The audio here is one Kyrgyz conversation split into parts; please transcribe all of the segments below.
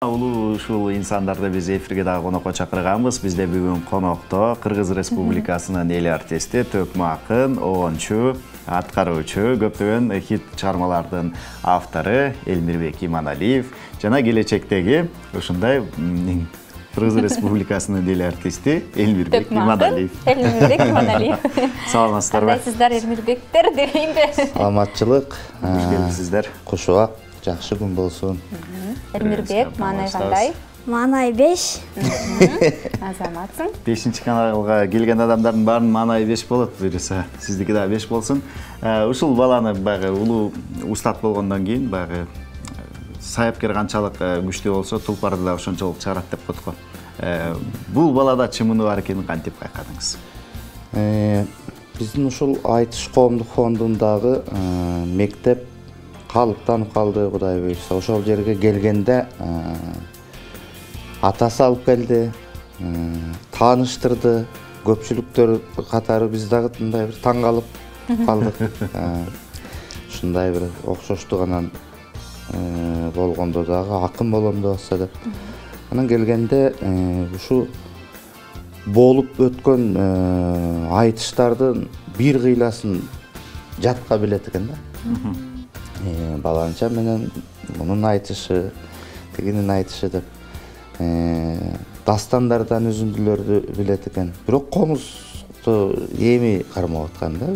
Улуу ушул инсандарды биз эфирге дагы конокко чакырганбыз. Бизде бүгүн конокто Кыргыз Республикасынын эл артисти, төкмө акын, оончу, аткаруучу, көптөгөн хит чыгармалардын автору Элмирбек Иманалиев жана келечектеги ушундай Кыргыз Республикасынын эл артисти Элмирбек Иманалиев. Элмирбек Иманалиев. Саламатсыздарбы? Кандайсыздар, Элмирбектер дейинби? Саламатчылык. Куш келипсиздер. Куш убак, жакшы күн болсун. Элмирбек, маанай кандай? Маанай 5. Азаматсың. 5-чи каналга келген адамдардын баарынын маанайы 5 болот, буюрса сиздики дагы 5 болсун. Ушул баланы баягы улуу устат болгондон кийин баягы саяпкер канчалык күчтүү болсо, тулпарды да ошончолук чыгарат деп коет го. Бул балада чымыны бар экенин кантип байкадыңыз? Биздин ушул айтыш коомдук фондундагы мектеп калыптанып калды, Кудай буйрса. Ошол жерге келгенде атасы алып келди, тааныштырды. Көпчүлүктөр катары биз дагы мындай бир таң калып калдык. Ушундай бир окшоштук анан болгондо дагы акын болом деп атса деп. Анан келгенде ушу болуп өткөн айтыштардын бир кыйласын жатка билет экен да. Баланча менен мунун айтышы, тигинин айтышы деп дастандардан үзүндүлөрдү билет экен. Бирок комузду эми кармап аткан да,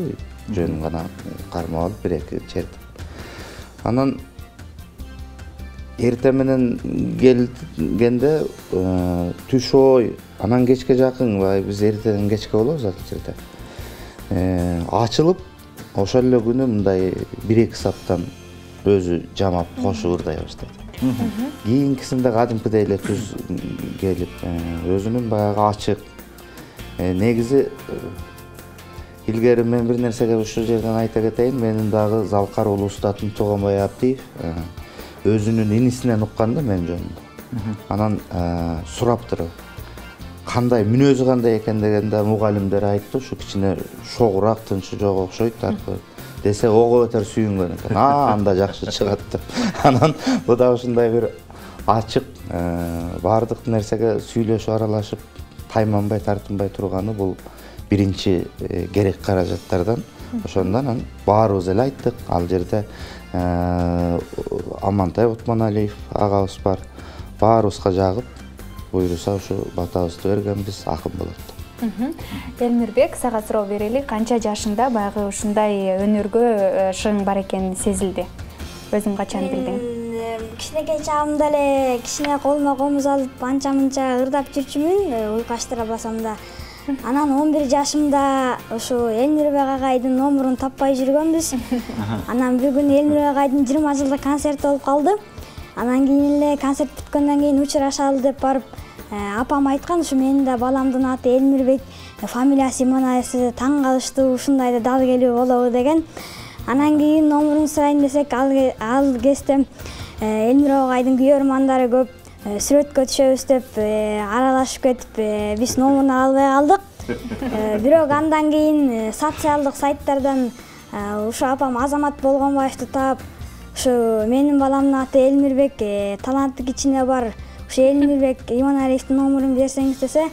жөн гана кармап алып бир-эки чертип. Анан эртең менен келгенде түш ой, анан кечке жакын, биз эртеден кечке болобуз атчырда. Ачылып, ошол эле күнү мындай 1-2 сааттан өзү жамап кошу ырдай баштады. Кийинкисинде кадимкидей эле түз келип, өзүнүн баягы ачык. Негизи илгери мен бир нерсеге ушул жерден айта кетейин, менин дагы Залкар улуу устатым Туганбай Абдиев өзүнүн инисинен уккан да мен жөнүндө. Анан сураптыр. Кандай мүнөзү кандай экен дегенде мугалимдер айтты, ушу кичине шогураак, тынчы жок окшойт аркы десе ого өтөр сүйүнгөн экен. Анда жакшы чыгат деп. Анан бу да ушундай бир ачык, баардык нерсеге сүйлөшүп аралашып, тайманбай, тартынбай турганы бул биринчи керек каражаттардан. Ошондон анан баарыбыз эле айттык. Ал жерде Амантай Отмоналиев агабыз бар. Баарыбызга жагып, буйруса ушу батабызды бергенбиз, акын болот. Элмирбек, сага суроо берели, канча жашыңда баягы ушундай өнөргө шың бар экени сезилди? Өзүң качан билдиң? Кичинекей чагымда эле кичине колума комуз алып анча-мынча ырдап жүрчүмүн, уйкаштыра басам да. Анан 11 жашымда ушу Элмирбек агайдын номурун таппай жүргөнбүз. Анан бир күнү Элмирбек агайдын 20 жылдык концерти болуп калды. Анан кийин эле концерт бүткөндөн кийин учурашалы деп барып, апам айткан, ушу менин да баламдын аты Элмирбек, фамилиясы Иманалиев, таң калыштуу, ушундай да дал келүү болобу деген. Анан кийин номурун сурайын десек, ал кезде Элмирбек агайдын күйөрмандары көп, сүрөткө түшөбүз деп аралашып кетип, биз номурун албай калдык. Бирок андан кийин социалдык сайттардан ушу апам Азамат Болгонбаевди таап, ушу менин баламдын аты Элмирбек, таланты кичине бар, ушу Элмирбек Иманалиевдин номурун берсеңиз десе,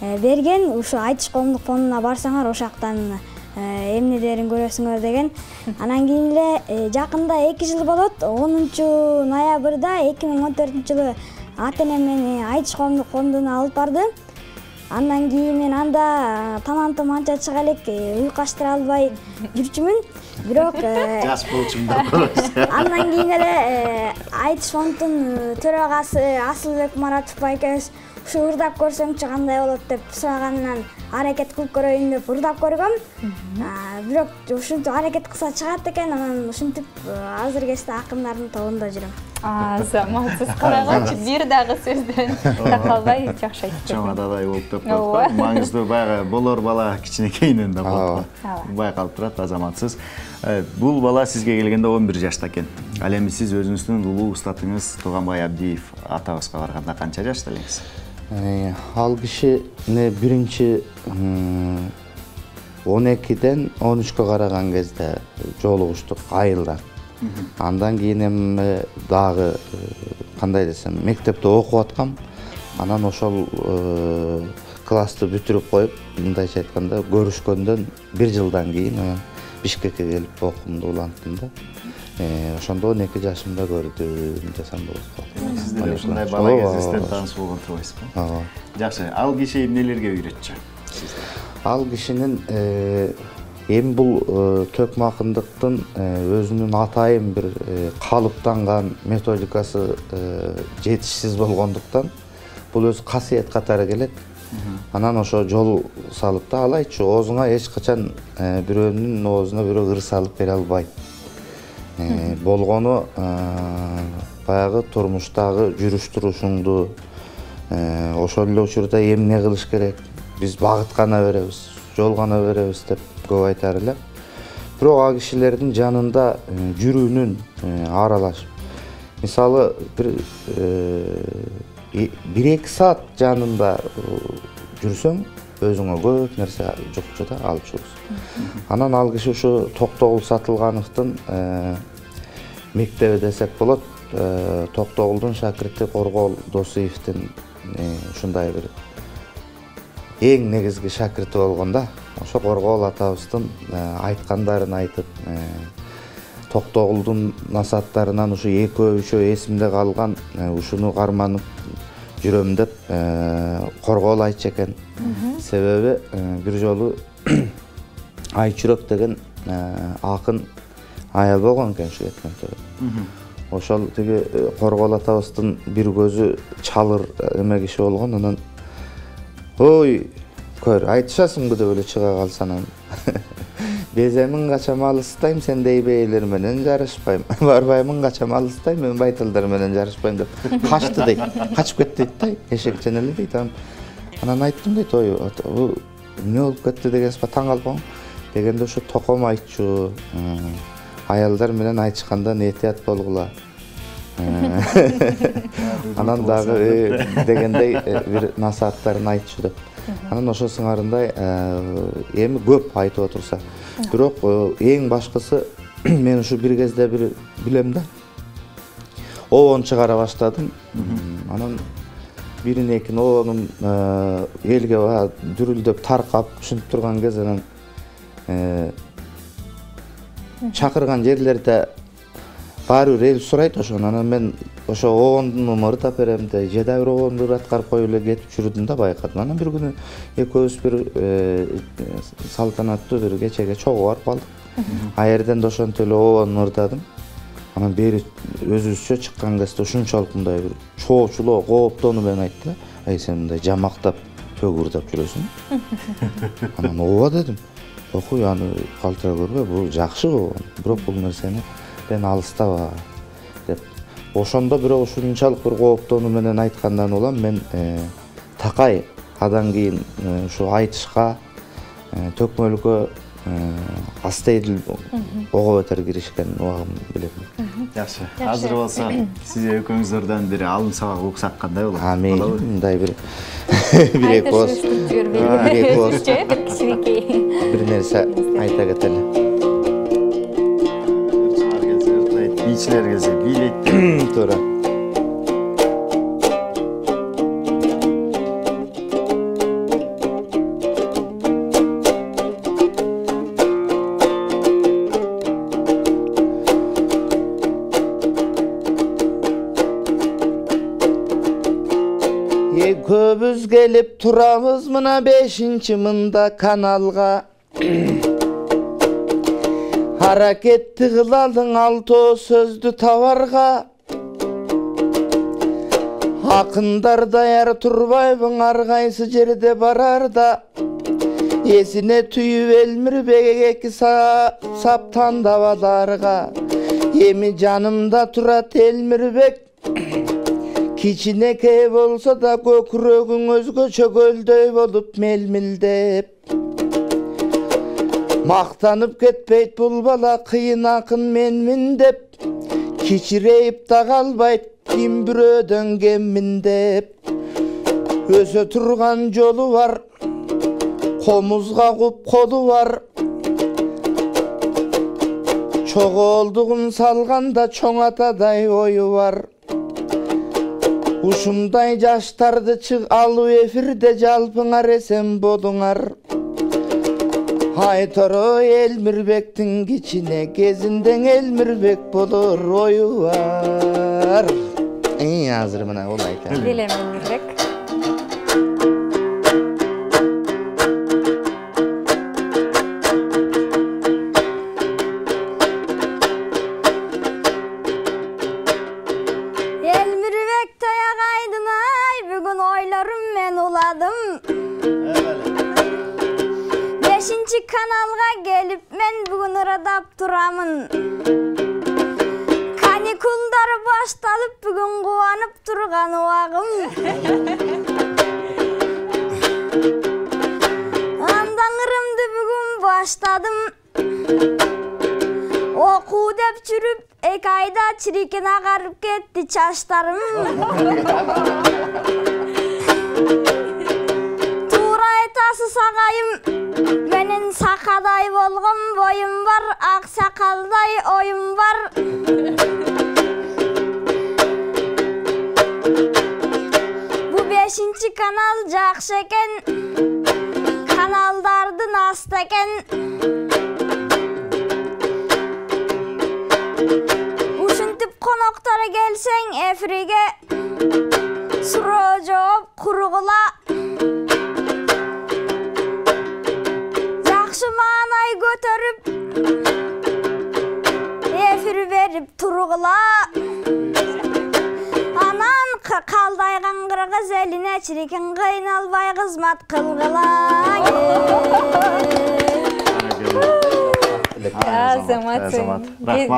берген. Ушу айтыш коомдук фондуна барсаңар, ошактан эмнелерин көрөсүңөр деген. Анан кийин эле жакында 2 жыл болот, 10-ноябрда 2014-жылы ата-энем мени айтыш коомдук фондуна алып барды. Андан кийин мен анда талантым анча чыга элек, уйкаштыра албай жүрчүмүн. Бирок жаш болчумдар. Андан кийин эле айтыш фондунун төрагасы Асылбек Маратов экөөбүз ушу ырдап көрсөңчү кандай болот деп сураганынан аракет кылып көрөйүн деп ырдап көргөм. Бирок ушинтип аракет кылса чыгат экен, анан ушинтип азыр кезде акындардын тобунда жүрөм. Азаматсыз карагачы, бир дагы сөздөн такалбай жакшы айтып кетти. Чамададай болуп деп коет. Маңыздуу баягы болор бала кичинекейинен да болот. Байкалып турат, азаматсыз. Бул бала сизге келгенде 11 жашта экен. Ал эми сиз өзүңүздүн улуу устатыңыз Туганбай Абдиев атабызга барганда канча жашта элеңиз? Ал киши биринчи 12-ден 13-кө караган кезде жолугуштук айылдан. Андан кийин эми дагы кандай десем, мектепте окуп аткам. Анан ошол классты бүтүрүп коюп, мындайча айтканда, көрүшкөндөн 1 жылдан кийин Бишкекке келип окуумду уланттым да. Ошондо 12 жашымда көрдүм десем болот. Сиздер ушундай бала кезинен тааныш болгон турбайсызбы? Ооба. Жакшы, ал киши эмнелерге үйрөтчү? Ал кишинин эми бул төкмө акындыктын өзүнүн атайын бир калыптанган методикасы жетишсиз болгондуктан бул өз касиет катары келет. Анан ошо жол салып да, ал айтчу, оозуңа эч качан бирөөнүн оозуна бирөө ыр салып бере албайт. Болгону баягы турмуштагы жүрүш турушуңду ошол эле учурда эмне кылыш керек, биз багыт гана беребиз, жол гана беребиз деп көп айтар эле. Бирок ал кишилердин жанында жүрүүнүн аралашып, мисалы бир 1-2 саат жанында жүрсөң, өзүңө көп нерсе жукчу да, алып чыгып. Анан ал киши ушу Токтогул Сатылгановдун мектеби десек болот. Токтогулдун шакирти Коргоол Досуевдин ушундай бир эң негизги шакирти болгон да. Ошо Коргоол атабыздын айткандарын айтып, Токтогулдун насааттарынан ушу 2-3 эсимде калган, ушуну карманып жүрөм деп Коргоол айтчу экен. Себеби бир жолу Айчүрөк деген акын аял болгон экен ушу кеткен. Ошол тиги Коргоол атабыздын бир көзү чалыр эме киши болгон. Анан ой, көр, айтышасыңбы деп эле чыга калсанам. Беземин качам алыстайм, сендей бейлер менен жарышпайм. Барбаймын качам алыстайм, мен байталдар менен жарышпайм деп качты дейт. Качып кетти дейт да, эшекчен эле дейт. Анан айттым дейт, ой, бул эмне болуп кетти дегенсиз ба, таң калбам. Дегенде ошо током айтчу, аялдар менен айтышканда этият болгула. Анан дагы дегендей бир насааттарын айтчу деп. Анан ошо сыңарындай эми көп айтып отурса. Бирок эң башкысы мен ушу бир кезде бир билем да. Обон чыгара баштадым. Анан бирин экин обонум элге дүрүлдөп таркап ушинтип турган кез анан чакырган жерлерде баары бир эл сурайт ошону. Анан мен ошо обондун номерин тап берем де, жеда бир обонду аткарып коюп эле кетип жүрдүм да, байкадым. Анан бир күнү экөөбүз бир салтанаттуу бир кечеге чогуу барып калдык. Аерден да ошентип эле обонду ырдадым. Анан бери өзүбүзчө чыккан кезде ушунчалык мындай бир чоочулоо, кооптонуп мен айтты. Ай, сен мындай жамактап төк ырдап жүрөсүң. Анан ооба дедим. Окуй, аны калтыра көрбө, бул жакшы обон. Бирок бул нерсени мен алыстаба деп. Ошондо бирок ушунчалык бир кооптонуу менен айткандан улам мен такай адан кийин ушу айтышка, төкмөлүккө астейдил ого бетер киришкен убагым билем. Жакшы. Азыр болсо сиз экөөңүздөрдөн бир алым сабак уксак кандай болот? Амин. Мындай бир бир экөөбүз бир нерсе айта кетели. Бийчилер келсе бийлейт. Туура. Экөөбүз келип турабыз мына 5-мында каналга. Hareketli kılalım altı sözlü tavarga. Akındarda yer turbaybın argaysı jerde barar da. Esine tüyüp Elmirbek saptan davalarga. Emi canımda turat Elmirbek. Kiçineke bolsa da kökürögün özgöçö gölдөй bolup melmildep. Maqtanıp ketpeyt bul bala kıyın akın menmin dep. Kiçireyip da kalbayt kim bürödön gemmin dep. Öse turgan jolu var, komuzga kup kolu var. Çoğoldugum salganda çoң ataday oyu var. Ушундай жаштарды чык алуу эфирде жалпыңар эсен бодуңар. Айторо Элмирбектин кичине кезиндең Элмирбек болор ою бар. Азыр мына ол айтат. Билем Элмирбек. Kanalga gelip men bugün ıradap duramın. Kanikullar baştalıp bugün kuvanıp durgan uağım. Andan ırımdı bugün başladım. Oku dep çürüp ek ayda çirikin ağarıp gitti çaşlarım. Tuğra etası sağayım. Menin sakaday bolğum boyum var, ak sakalday oyum var. Bu 5-ci kanal jakşı eken, kanaldardın ast eken. Uşuntip konoktara gelsen efirige, suro жооп kurugula. Manay götürüp efir verip turgula. Anan kaldaygan kırgız eline çirikin kıynalbay kızmat kılgıla. Азаматсың.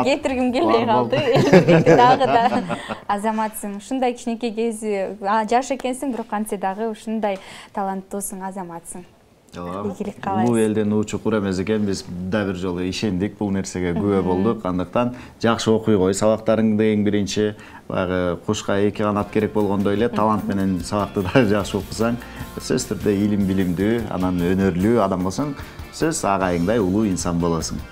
Кетиргим келбей калды. Дагы да азаматсың. Ушундай кичинекей кези жаш экенсиң, бирок кантсе дагы ушундай таланттуусуң, азаматсың. Бул элден учукур эмес экен, биз да бир жолу ишендик, бул нерсеге күбө болдук. Андыктан жакшы окуй кой, сабактарыңды эң биринчи баягы кушка эки канат керек болгондой эле талант менен сабакты да жакшы окусаң, сөзсүз түрдө илим билимдүү, анан өнөрлүү адам болсоң, сөз агайыңдай улуу инсан болосуң.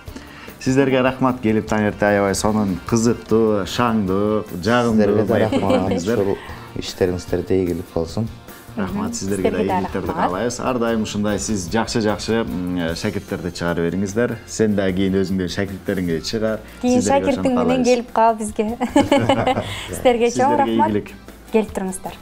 Сиздерге рахмат, келип таңертең аябай сонун кызыктуу, шаңдуу, жагымдуу баягы иштериңиздерде ийгилик болсун. Рахмат, сиздерге да ийгиликтерди каалайбыз. Ар дайым ушундай сиз жакшы шакирттерди чыгарып бериңиздер. Сен да кийин өзүңдүн шакирттериңе чыгар. Кийин шакиртиң менен келип кал бизге. Сиздерге чоң рахмат. Келип туруңуздар.